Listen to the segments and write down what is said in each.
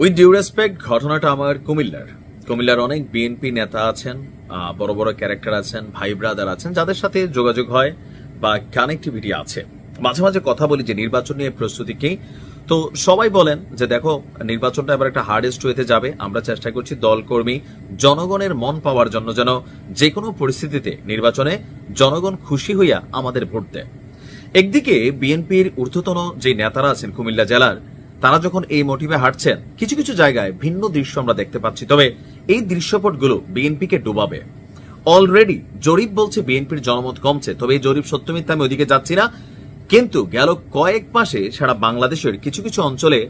With due respect, ঘটনাটা আমার কুমিল্লার অনেক বিএনপি নেতা আছেন, বড় বড় ক্যারেক্টার আছেন, ভাই ব্রাদার আছেন, যাদের সাথে যোগাযোগ হয় বা কানেক্টিভিটি আছে। মাঝে মাঝে কথা বলি যে নির্বাচন নিয়ে প্রস্তুতি কি। তো সবাই বলেন যে দেখো, নির্বাচনটা এবার একটা হার্ডেস্ট ওয়েতে যাবে। আমরা চেষ্টা করছি দলকর্মী জনগণের মন পাওয়ার জন্য, যেন যে কোনো পরিস্থিতিতে নির্বাচনে জনগণ খুশি হইয়া আমাদের ভোট দেয়। একদিকে বিএনপির ঊর্ধ্বতন যে নেতারা আছেন কুমিল্লা জেলার, তারা যখন এই মোটিভে হাঁটছেন, কিছু কিছু জায়গায় ভিন্ন দৃশ্য আমরা দেখতে পাচ্ছি। তবে এই দৃশ্যপটগুলো বিএনপিকে ডুবাবে। অলরেডি জরিপ বলছে বিএনপির জনমত কমছে, তবে এই জরিপ সত্য মিথ্যা আমি ওদিকে যাচ্ছি না। কিন্তু গেল কয়েক মাসে সারা বাংলাদেশের কিছু কিছু অঞ্চলে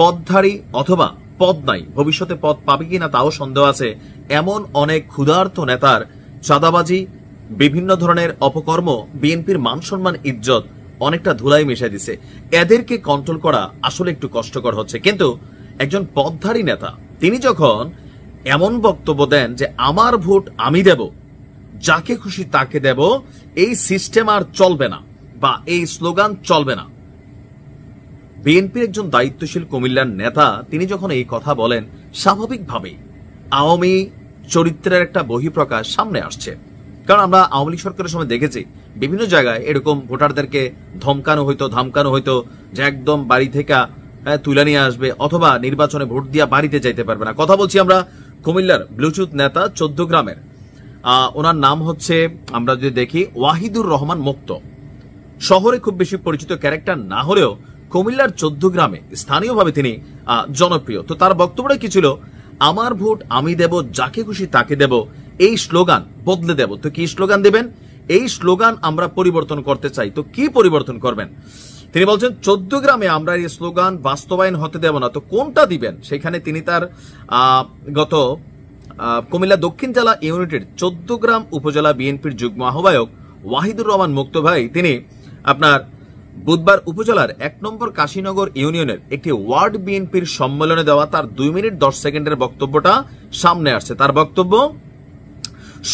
পদধারী অথবা পদ নাই, ভবিষ্যতে পদ পাবে কিনা তাও সন্দেহ আছে, এমন অনেক ক্ষুধার্ত নেতার চাঁদাবাজি, বিভিন্ন ধরনের অপকর্ম বিএনপির মান সম্মান ইজ্জত অনেকটা ধুলাই মিশাই দিছে। এদেরকে কন্ট্রোল করা আসলে একটু কষ্টকর হচ্ছে। কিন্তু একজন পদধারী নেতা তিনি যখন এমন বক্তব্য দেন যে আমার ভোট আমি দেব, যাকে খুশি তাকে দেব, এই সিস্টেম আর চলবে না বা এই স্লোগান চলবে না। বিএনপির একজন দায়িত্বশীল কুমিল্লার নেতা তিনি যখন এই কথা বলেন, স্বাভাবিকভাবেই আওয়ামী চরিত্রের একটা বহিঃপ্রকাশ সামনে আসছে। কারণ আমরা আওয়ামী লীগ সরকারের সময় দেখেছি বিভিন্ন জায়গায় এরকম ভোটারদেরকে ধমকানো হইতো যে একদম বাড়ি থেকে তুলে নিয়ে আসবে, অথবা নির্বাচনে ভোট দিয়া বাড়িতে যাইতে পারবে না। কথা বলছি আমরা কুমিল্লার ব্লুটুথ নেতা 14 গ্রামের, ওনার নাম হচ্ছে, আমরা যদি দেখি, ওয়াহিদুর রহমান মুক্ত। শহরে খুব বেশি পরিচিত ক্যারেক্টার না হলেও কুমিল্লার 14 গ্রামে স্থানীয়ভাবে তিনি জনপ্রিয়। তো তার বক্তব্যটা কি ছিল? আমার ভোট আমি দেব, যাকে খুশি তাকে দেব, এই স্লোগান বদলে দেব। তো কি স্লোগান দেবেন? এই স্লোগান আমরা পরিবর্তন করতে চাই। তো কি পরিবর্তন করবেন? তিনি বলছেন 14 গ্রামে আমরা এই স্লোগান বাস্তবায়ন হতে দেব না। তো কোনটা দিবেন? সেখানে তিনি তার গত কুমিল্লা দক্ষিণ জেলা ইউনিটের 14 গ্রাম উপজেলা বিএনপির যুগ্ম আহ্বায়ক ওয়াহিদুর রহমান মুক্ত ভাই, তিনি আপনার বুধবার উপজেলার 1 নম্বর কাশীনগর ইউনিয়নের একটি ওয়ার্ড বিএনপির সম্মেলনে দেওয়া তার 2 মিনিট 10 সেকেন্ডের বক্তব্যটা সামনে আসছে। তার বক্তব্য,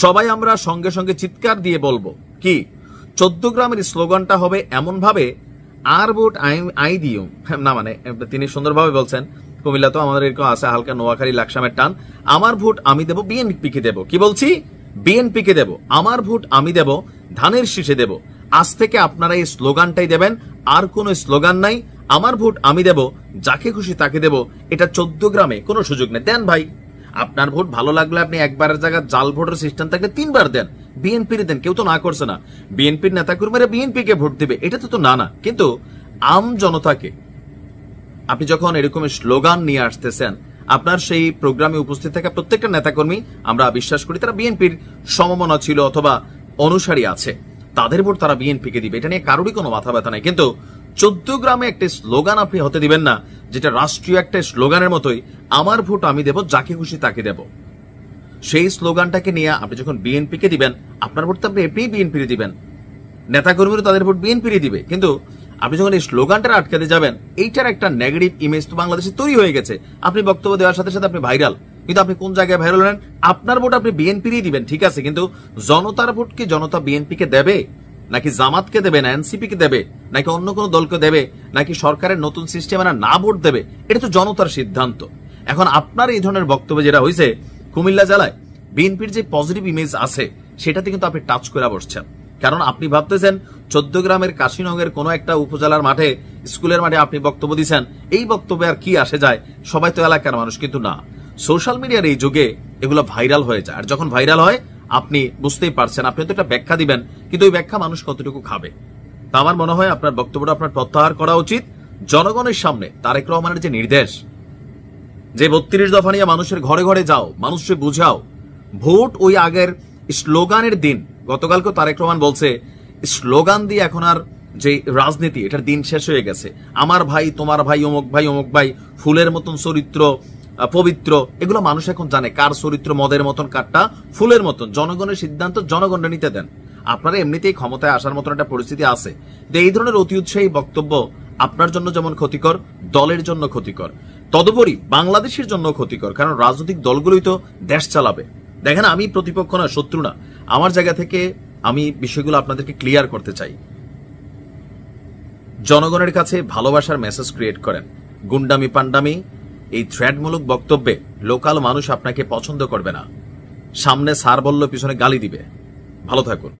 সবাই আমরা সঙ্গে সঙ্গে চিৎকার দিয়ে বলবো কি 14 গ্রামের স্লোগানটা হবে এমন ভাবে, আর ভোট আই দিও না, মানে তিনি সুন্দরভাবে বলছেন, কুমিল্লা তো আমাদের এরকম আছে হালকা নোয়াখালী লাকসামের টান, আমার ভোট আমি দেব, বিএনপিকে দেব। কি বলছি? বিএনপিকে দেব, আমার ভোট আমি দেব, ধানের শীষে দেব। আজ থেকে আপনারা এই স্লোগানটাই দেবেন, আর কোনো স্লোগান নাই। আমার ভোট আমি দেব, যাকে খুশি তাকে দেব। এটা 14 গ্রামে কোনো সুযোগ নেই। দেন ভাই, আপনার ভোট ভালো লাগলে আপনি একবারের জায়গায় জাল ভোটের সিস্টেম থাকলে 3 বার দেন, বিএনপির দেন, কেউ তো না করছে না। বিএনপির নেতা কর্মীরা বিএনপিকে ভোট দিবে, এটা তো না। কিন্তু আম জনতাকে আপনি যখন এরকম স্লোগান নিয়ে আসতেছেন, আপনার সেই প্রোগ্রামে উপস্থিত থাকা প্রত্যেকটা নেতাকর্মী, আমরা বিশ্বাস করি তারা বিএনপির সমমনা ছিল অথবা অনুসারী আছে, তাদের ভোট তারা বিএনপিকে দিবে, এটা নিয়ে কারোরই কোনো মাথা ব্যথা নাই। কিন্তু 14 গ্রামে একটা স্লোগান আপনি হতে দিবেন না, যেটা রাষ্ট্রীয় একটা স্লোগানের মতোই, আমার ভোট আমি দেব, যাকে খুশি তাকে দেব। সেই স্লোগানটাকে নিয়ে আপনি যখন বিএনপিকে দিবেন, আপনার ভোট তো আপনি এমনিই বিএনপি দিবেন, নেতাকর্মীরা তাদের ভোট বিএনপি দিবে। কিন্তু আপনি যখন এই স্লোগানটা আটকাতে যাবেন, এইটার একটা নেগেটিভ ইমেজ তো বাংলাদেশে তৈরি হয়ে গেছে। আপনি বক্তব্য দেওয়ার সাথে সাথে আপনি ভাইরাল, কিন্তু আপনি কোন জায়গায় ভাইরাল হলেন? আপনার ভোট আপনি বিএনপিরই দিবেন, ঠিক আছে, কিন্তু জনতার ভোট কি জনতা বিএনপিকে দেবে, নাকি জামাতকে দেবে, না এনসিপিকে দেবে, নাকি অন্য কোনো দলকে দেবে, নাকি সরকারের নতুন সিস্টেমে না ভোট দেবে? এটা তো জনতার সিদ্ধান্ত। এখন আপনার এই ধরনের বক্তব্য যেটা হয়েছে, কুমিল্লা জেলায় বিএনপির যে পজিটিভ ইমেজ আছে সেটাতে কিন্তু আপনি টাচ করে বসছেন। কারণ আপনি ভাবতেছেন 14 গ্রামের কাশীনগরের কোনো একটা উপজেলার মাঠে, স্কুলের মাঠে আপনি বক্তব্য দিচ্ছেন, এই বক্তব্যে আর কি আসে যায়, সবাই তো এলাকার মানুষ। কিন্তু না, সোশ্যাল মিডিয়ার এই যুগে এগুলো ভাইরাল হয়ে যায়। আর যখন ভাইরাল হয় আপনি বুঝতেই পারছেন, আপনি তো একটা ব্যাখ্যা দিবেন, কিন্তু ওই ব্যাখ্যা মানুষ কতটুকু খাবে। তা আমার মনে হয় আপনার বক্তব্যটা আপনার প্রত্যাহার করা উচিত। জনগণের সামনে তারেক রহমানের যে নির্দেশ, যে 32 দফা নিয়ে মানুষের ঘরে ঘরে যাও, মানুষকে বুঝাও, ভোট ওই আগের স্লোগানের দিন। গতকালকে তারেক রহমান বলছে স্লোগান দিয়ে এখন আর যে রাজনীতি, এটার দিন শেষ হয়ে গেছে। আমার ভাই, তোমার ভাই, অমুক ভাই, অমুক ভাই, ফুলের মতন চরিত্র, পবিত্র, এগুলো মানুষ এখন জানে কার চরিত্র মদের মতন, কারটা ফুলের মতন। জনগণের সিদ্ধান্ত জনগণরা নিতে দেন। আপনারা এমনিতেই ক্ষমতায় আসার মতন একটা পরিস্থিতি আছে। এই ধরনের অতি উৎসাহী বক্তব্য আপনার জন্য যেমন ক্ষতিকর, দলের জন্য ক্ষতিকর, তদুপরি বাংলাদেশের জন্য ক্ষতিকর। কারণ রাজনৈতিক দলগুলোই তো দেশ চালাবে। দেখেন, আমি প্রতিপক্ষ না, শত্রু না। আমার জায়গা থেকে আমি বিষয়গুলো আপনাদেরকে ক্লিয়ার করতে চাই। জনগণের কাছে ভালোবাসার মেসেজ ক্রিয়েট করেন, গুন্ডামি পান্ডামি এই থ্রেডমূলক বক্তব্যে লোকাল মানুষ আপনাকে পছন্দ করবে না। সামনে স্যার বলল, পিছনে গালি দিবে। ভালো থাকুন।